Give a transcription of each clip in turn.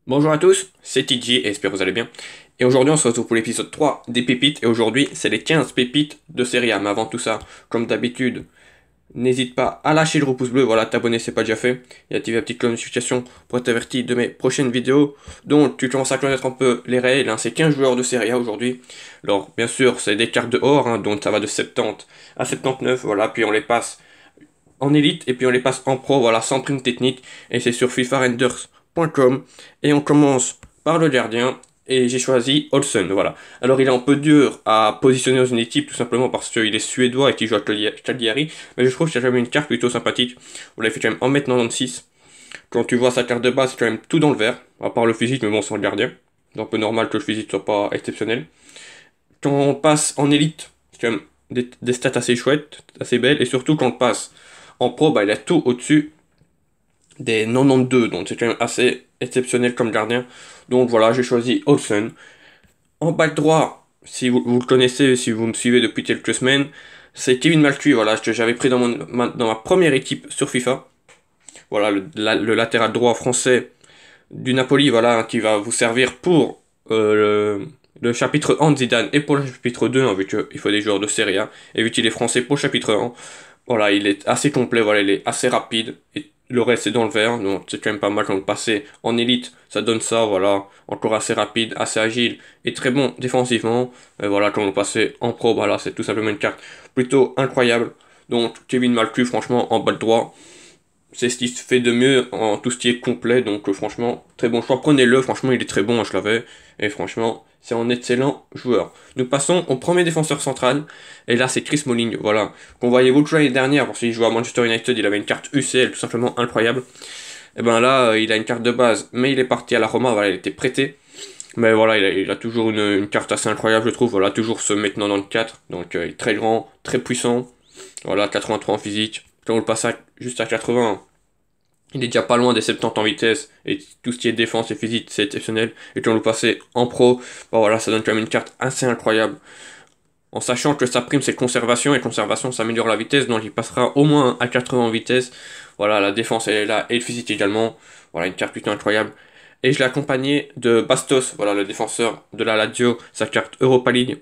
Bonjour à tous, c'est TJ et j'espère que vous allez bien. Et aujourd'hui on se retrouve pour l'épisode 3 des pépites et aujourd'hui c'est les 15 pépites de série A. Mais avant tout ça, comme d'habitude, n'hésite pas à lâcher le gros pouce bleu, voilà, t'abonner si c'est pas déjà fait et activer la petite cloche de notification pour être averti de mes prochaines vidéos. Donc tu commences à connaître un peu les règles, hein, c'est 15 joueurs de série A aujourd'hui. Alors bien sûr c'est des cartes de or, hein, donc ça va de 70 à 79, voilà, puis on les passe en élite et puis on les passe en pro, voilà, sans prime technique. Et c'est sur fifarenders.com. Et on commence par le gardien. Et j'ai choisi Olsen, voilà. Alors il est un peu dur à positionner dans une équipe, tout simplement parce qu'il est suédois et qu'il joue à Cagliari. Mais je trouve que c'est jamais une carte plutôt sympathique. On l'a fait quand même 1m96. Quand tu vois sa carte de base, c'est quand même tout dans le vert. À part le physique, mais bon, c'est un gardien. C'est un peu normal que le physique soit pas exceptionnel. Quand on passe en élite, c'est quand même des stats assez chouettes, assez belles. Et surtout quand on passe en pro, bah, il a tout au-dessus des 92, donc c'est quand même assez exceptionnel comme gardien. Donc voilà, j'ai choisi Olsen. En back droit, si vous le connaissez, si vous me suivez depuis quelques semaines, c'est Kevin Malcuit, voilà, que j'avais pris dans ma première équipe sur FIFA. Voilà, le latéral droit français du Napoli, voilà, qui va vous servir pour le chapitre 1 de Zidane et pour le chapitre 2, hein, vu qu'il faut des joueurs de Serie A, et vu qu'il est français pour le chapitre 1. Voilà, il est assez complet, voilà, il est assez rapide, et le reste c'est dans le vert, donc c'est quand même pas mal quand le passer en élite, ça donne ça, voilà, encore assez rapide, assez agile, et très bon défensivement, et voilà, quand le passer en pro, voilà, c'est tout simplement une carte plutôt incroyable, donc Kevin Malcu, franchement, en bas de droit, c'est ce qui se fait de mieux en tout ce qui est complet, donc franchement, très bon choix. Prenez-le, franchement, il est très bon, hein, je l'avais, et franchement, c'est un excellent joueur. Nous passons au premier défenseur central, et là c'est Chris Smalling, voilà, qu'on voyait beaucoup l'année dernière, parce qu'il jouait à Manchester United, il avait une carte UCL tout simplement incroyable. Et ben là, il a une carte de base, mais il est parti à la Roma, voilà, il était prêté. Mais voilà, il a toujours une carte assez incroyable, je trouve, voilà, toujours ce maintenant dans le 4, donc il est très grand, très puissant, voilà, 83 en physique. Quand on le passe juste à 80, il est déjà pas loin des 70 en vitesse, et tout ce qui est défense et physique, c'est exceptionnel. Et quand on le passait en pro, bah voilà, ça donne quand même une carte assez incroyable. En sachant que sa prime c'est conservation, et conservation ça améliore la vitesse, donc il passera au moins à 80 en vitesse. Voilà, la défense elle est là, et le physique également. Voilà, une carte plutôt incroyable. Et je l'ai accompagné de Bastos, voilà, le défenseur de la Lazio, sa carte Europa League.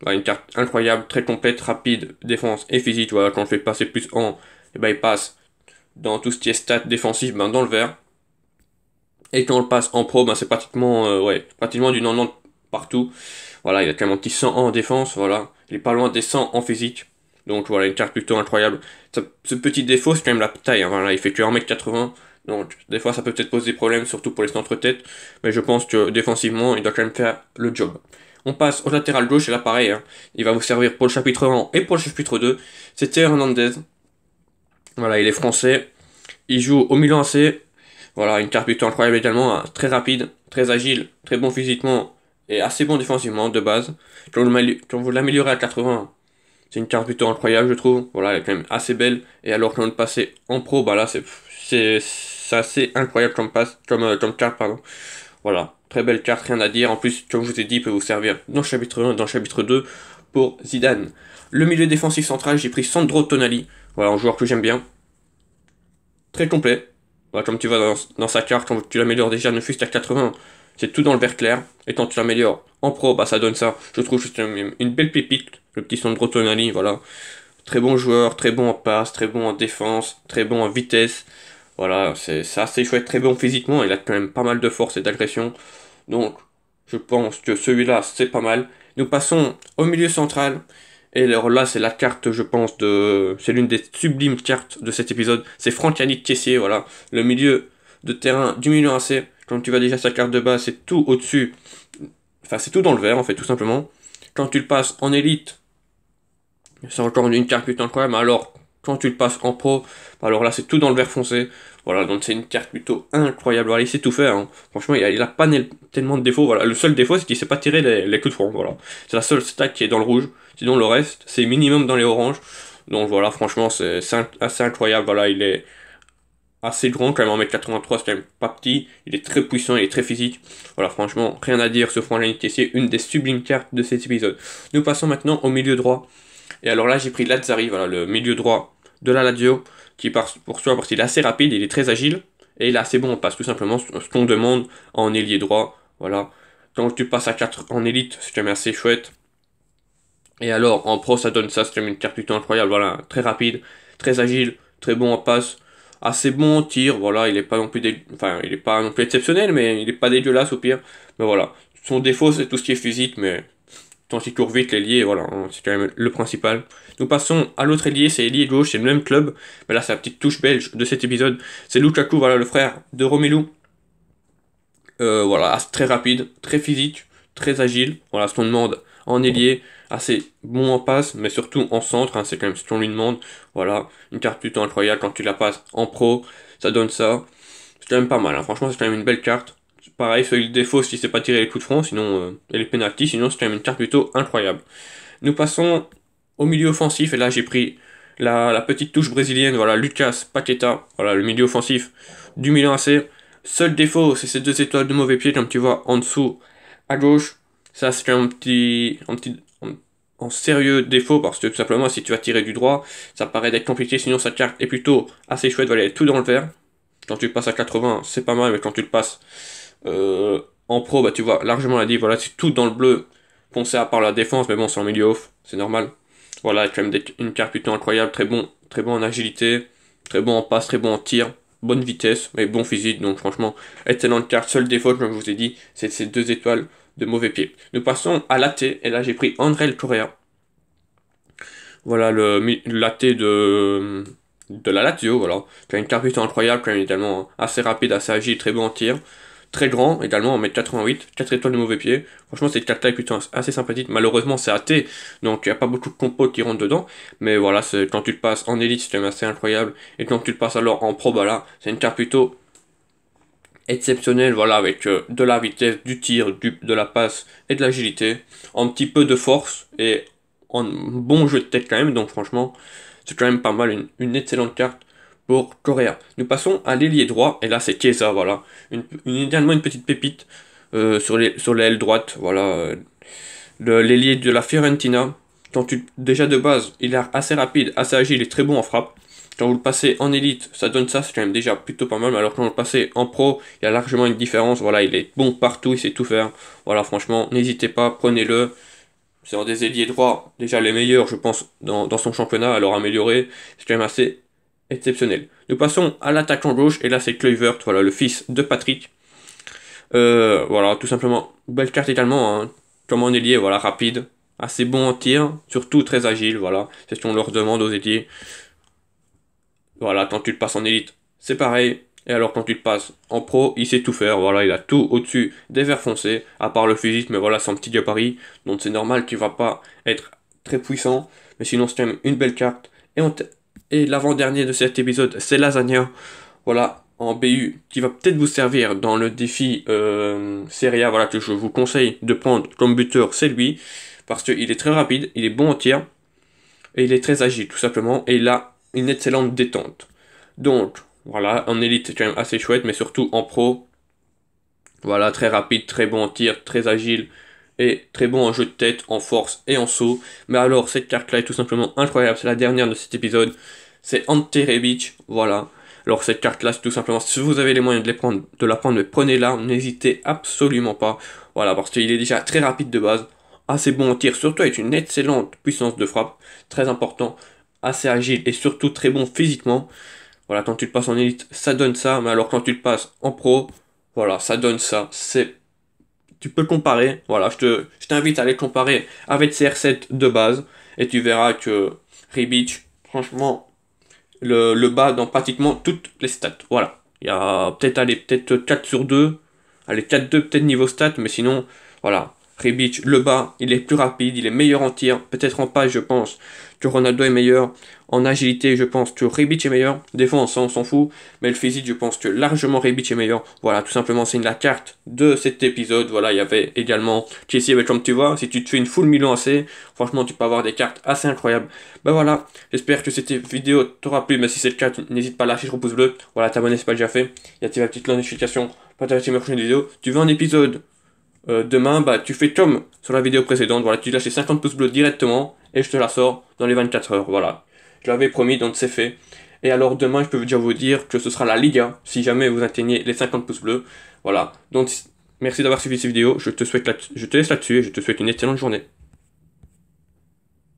Voilà, une carte incroyable, très complète, rapide, défense et physique. Voilà, quand on le fait passer plus en, et ben il passe dans tout ce qui est stats défensif, ben dans le vert. Et quand on le passe en pro, ben c'est pratiquement, ouais, pratiquement du 90 partout. Voilà, il a quand même un petit 100 en défense, voilà. Il est pas loin des 100 en physique. Donc voilà, une carte plutôt incroyable. Ce petit défaut, c'est quand même la taille, hein, voilà, il fait que 1m80. Donc des fois, ça peut peut-être poser des problèmes, surtout pour les centres-têtes. Mais je pense que défensivement, il doit quand même faire le job. On passe au latéral gauche, et là pareil, hein, il va vous servir pour le chapitre 1 et pour le chapitre 2. C'est Théo Hernandez. Voilà, il est français. Il joue au Milan AC. Voilà, une carte plutôt incroyable également, hein, très rapide, très agile, très bon physiquement et assez bon défensivement de base. Quand vous l'améliorez à 80, c'est une carte plutôt incroyable, je trouve. Voilà, elle est quand même assez belle. Et alors quand on le passait en pro, bah là, c'est assez incroyable comme comme carte, pardon. Voilà, très belle carte, rien à dire. En plus, comme je vous ai dit, il peut vous servir dans le chapitre 1 et dans le chapitre 2 pour Zidane. Le milieu défensif central, j'ai pris Sandro Tonali. Voilà, un joueur que j'aime bien. Très complet. Voilà, comme tu vois dans sa carte, quand tu l'améliores déjà ne fût-ce qu'à 80, c'est tout dans le vert clair. Et quand tu l'améliores en pro, bah ça donne ça. Je trouve que c'est une belle pépite, le petit Sandro Tonali, voilà. Très bon joueur, très bon en passe, très bon en défense, très bon en vitesse. Voilà, c'est assez chouette, très bon physiquement, il a quand même pas mal de force et d'agression. Donc, je pense que celui-là, c'est pas mal. Nous passons au milieu central. Et alors là, c'est la carte, je pense, c'est l'une des sublimes cartes de cet épisode. C'est Franck-Yannick Kessié, voilà. Le milieu de terrain du milieu AC. Quand tu vois déjà sa carte de base, c'est tout au-dessus. Enfin, c'est tout dans le vert, en fait, tout simplement. Quand tu le passes en élite, c'est encore une carte plutôt incroyable. Alors, quand tu le passes en pro, alors là, c'est tout dans le vert foncé. Voilà, donc c'est une carte plutôt incroyable. Voilà, il sait tout faire, hein. Franchement, il a pas tellement de défauts. Voilà, le seul défaut, c'est qu'il sait pas tirer les coups de front. Voilà, c'est la seule stack qui est dans le rouge. Sinon, le reste, c'est minimum dans les oranges. Donc voilà, franchement, c'est assez incroyable. Voilà, il est assez grand quand même, 1m83, c'est quand même pas petit. Il est très puissant, il est très physique. Voilà, franchement, rien à dire sur Franck Caissier, une des sublimes cartes de cet épisode. Nous passons maintenant au milieu droit. Et alors là, j'ai pris Lazzari, voilà, le milieu droit de la Lazio, qui pour soi, parce qu'il est assez rapide, il est très agile, Et il est assez bon en passe, tout simplement, ce qu'on demande en ailier droit. Voilà. Quand tu passes à 4 en élite, c'est quand même assez chouette. Et alors, en pro, ça donne ça, c'est quand même une carte plutôt incroyable. Voilà, très rapide, très agile, très bon en passe, assez bon en tir. Voilà, il est pas non plus, enfin, il est pas non plus exceptionnel, mais il est pas dégueulasse au pire. Mais voilà, son défaut, c'est tout ce qui est physique, mais tant qu'il court vite, l'ailier, voilà, hein, c'est quand même le principal. Nous passons à l'autre ailier, c'est ailier gauche, c'est le même club, mais là c'est la petite touche belge de cet épisode. C'est Lukaku, voilà, le frère de Romelu. Voilà, très rapide, très physique, très agile. Voilà, ce qu'on demande en ailier, assez bon en passe, mais surtout en centre, hein, c'est quand même ce qu'on lui demande. Voilà, une carte plutôt incroyable quand tu la passes en pro, ça donne ça. C'est quand même pas mal, hein. Franchement, c'est quand même une belle carte. Pareil, celui le défaut si c'est pas tirer les coups de front, sinon, et les pénaltys, sinon c'est quand même une carte plutôt incroyable. Nous passons au milieu offensif, et là j'ai pris la petite touche brésilienne, voilà, Lucas Paqueta, voilà, le milieu offensif du Milan AC. Seul défaut, c'est ces 2 étoiles de mauvais pied, comme tu vois en dessous, à gauche. Ça, c'est en sérieux défaut, parce que tout simplement, si tu vas tirer du droit, ça paraît d'être compliqué, sinon sa carte est plutôt assez chouette, voilà, elle est tout dans le vert. Quand tu le passes à 80, c'est pas mal, mais quand tu le passes en pro, bah tu vois largement la div, voilà, c'est tout dans le bleu, foncé à part la défense, mais bon, c'est en milieu off, c'est normal. Voilà, quand même une carte plutôt incroyable, très bon en agilité, très bon en passe, très bon en tir, bonne vitesse, mais bon physique, donc franchement, excellente carte. Seul défaut, comme je vous ai dit, c'est ces 2 étoiles de mauvais pied. Nous passons à l'AT, et là j'ai pris André Correa. Voilà, l'AT de la Lazio, voilà. Qui a une carte plutôt incroyable, quand même également assez rapide, assez agile, très bon en tir. Très grand, également en 1m88, 4 étoiles de mauvais pied. Franchement, cette carte-là est plutôt assez sympathique. Malheureusement, c'est AT, donc il n'y a pas beaucoup de compos qui rentrent dedans. Mais voilà, quand tu le passes en élite, c'est quand même assez incroyable. Et quand tu le passes alors en pro, bah là, c'est une carte plutôt exceptionnelle, voilà, avec de la vitesse, du tir, de la passe et de l'agilité. Un petit peu de force et un bon jeu de tête quand même. Donc franchement, c'est quand même pas mal, une excellente carte pour Correa. Nous passons à l'ailier droit, et là c'est Chiesa, voilà. Idéalement une petite pépite sur l'aile droite, voilà. L'ailier de la Fiorentina, déjà de base, il est assez rapide, assez agile et très bon en frappe. Quand vous le passez en élite, ça donne ça, c'est quand même déjà plutôt pas mal, mais alors quand vous le passez en pro, il y a largement une différence, voilà, il est bon partout, il sait tout faire. Voilà, franchement, n'hésitez pas, prenez-le. C'est un des ailiers droits, déjà les meilleurs, je pense, dans son championnat, alors amélioré, c'est quand même assez exceptionnel. Nous passons à l'attaquant gauche, et là c'est Kluivert, voilà, le fils de Patrick. Voilà, tout simplement, belle carte également, hein, comme en ailier, voilà, rapide, assez bon en tir, surtout très agile, voilà, c'est ce qu'on leur demande aux ailiers. Voilà, quand tu le passes en élite, c'est pareil. Et alors quand tu le passes en pro, il sait tout faire. Voilà, il a tout au-dessus des verts foncés, à part le physique, mais voilà, c'est un petit gabarit. Donc c'est normal qu'il va pas être très puissant. Mais sinon, c'est quand même une belle carte. Et l'avant-dernier de cet épisode, c'est Lasagna. Voilà, en BU, qui va peut-être vous servir dans le défi Serie A. Voilà, que je vous conseille de prendre comme buteur, c'est lui. Parce qu'il est très rapide, il est bon en tir. Et il est très agile, tout simplement. Et il a une excellente détente. Donc, voilà, en élite, c'est quand même assez chouette, mais surtout en pro, voilà, très rapide, très bon en tir, très agile, et très bon en jeu de tête, en force et en saut. Mais alors, cette carte-là est tout simplement incroyable, c'est la dernière de cet épisode, c'est Ante Rebic, voilà. Alors, cette carte-là, c'est tout simplement, si vous avez les moyens de la prendre, mais prenez-la, n'hésitez absolument pas, voilà, parce qu'il est déjà très rapide de base, assez bon en tir, surtout avec une excellente puissance de frappe, très important, assez agile et surtout très bon physiquement. Voilà, quand tu le passes en élite, ça donne ça, mais alors quand tu le passes en pro, voilà, ça donne ça. Tu peux comparer, voilà, je t'invite à aller comparer avec CR7 de base, et tu verras que Rebic, franchement, le bat dans pratiquement toutes les stats. Voilà, il y a peut-être 4 sur 2, allez, 4-2 peut-être niveau stats, mais sinon, voilà, Rebic, le bas, il est plus rapide, il est meilleur en tir, peut-être en passe, je pense que Ronaldo est meilleur. En agilité, je pense que Rebic est meilleur. Défense, on s'en fout. Mais le physique, je pense que largement Rebic est meilleur. Voilà, tout simplement, c'est la carte de cet épisode. Voilà, il y avait également Chelsea, mais comme tu vois, si tu te fais une full Milan AC, franchement, tu peux avoir des cartes assez incroyables. Ben voilà, j'espère que cette vidéo t'aura plu. Mais si c'est le cas, n'hésite pas à lâcher le pouce bleu. Voilà, t'abonner, c'est pas déjà fait. Et active la petite cloche de notification pour t'arrêter mes prochaines vidéos. Tu veux un épisode demain, bah tu fais comme sur la vidéo précédente, voilà, tu lâches les 50 pouces bleus directement et je te la sors dans les 24 heures, voilà. Je l'avais promis, donc c'est fait. Et alors demain, je peux déjà vous dire que ce sera la Liga, si jamais vous atteignez les 50 pouces bleus. Voilà, donc merci d'avoir suivi cette vidéo, je te laisse là-dessus et je te souhaite une excellente journée.